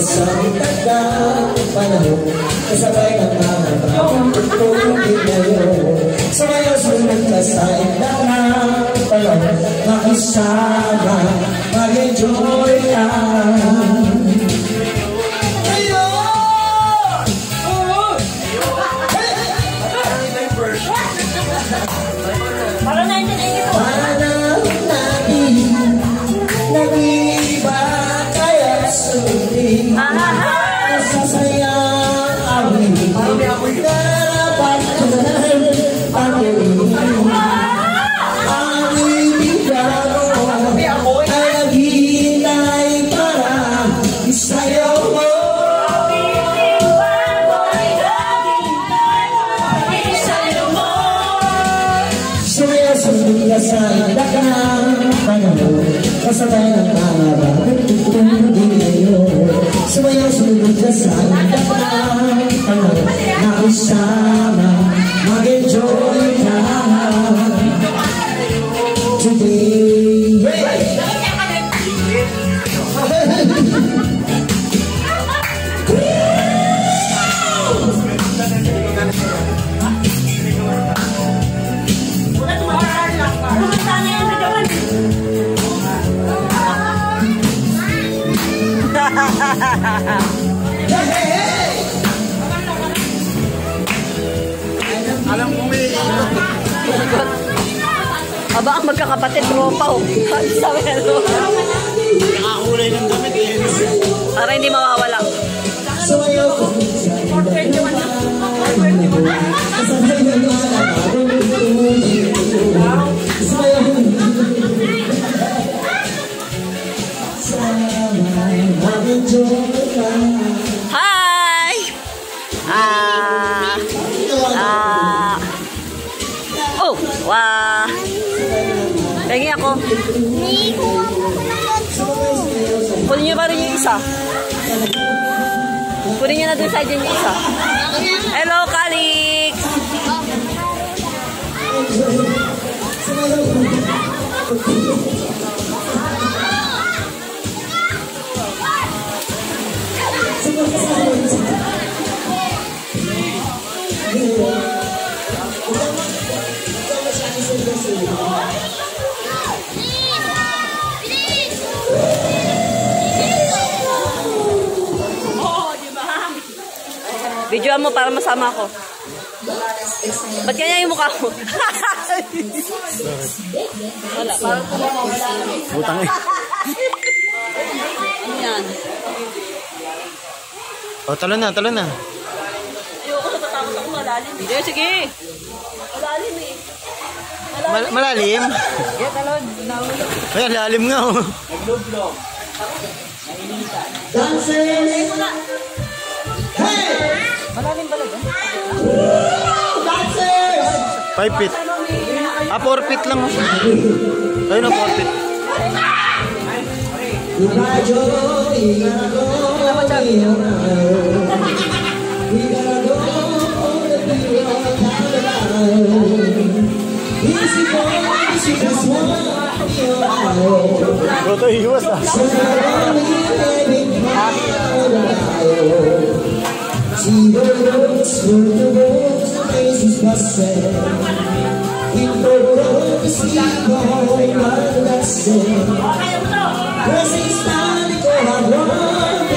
isang tagang panahon, kasabay ng mga bagong tutunin ngayon. Sumayaw sunod ka sa indang ng panahon, makisama, mag-enjoy ka. Para 1982. Panahon natin, nag-iiba kaya sulit. Nasasayang awin, narapat ko na pag-ibig. Ang ibigan mo ay naghihintay para isayaw mo. Sunod ka sa indang panahon, kasabay ng mga bagong tutunin ngayon. Sumayaw sunod ka sa indang panahon, nakisama, mag-enjoy ka today. Alam ko may Aba, ang magkakapatid tropa oh. Sa melo. nakakulay ng damit eh. Para hindi mawawala. Sumayaw ko sa indang panahon, kasabay ng mga bagong tutunin ngayon. Sumayaw ko mag-enjoy ka. Hi! Oh, wow! Pengi ako. Kunin niyo pa rin yung isa. Kunin niyo na dun sa dyan yung isa. Hello, Calix! Videoan mo para masama ako. Ba't kanya yung mukha mo? Wala, parang kumawala. Butang eh. Ano yan? O, talon na, talon na. Ayoko, natatakot ako malalim. Hindi, sige. Malalim eh. Malalim? Yeah, talon. Nahulog. Ay, lalim nga oh. Naglublog. Dancers! Hey! Malalim ba lang? Dancers! 5 feet. 4 feet lang oh. Ayun na, 4 feet. Ito iwas ah. See the roads, through the roads, the faces passing. In the road, the sea going relaxing. Pressing stand, go on, run,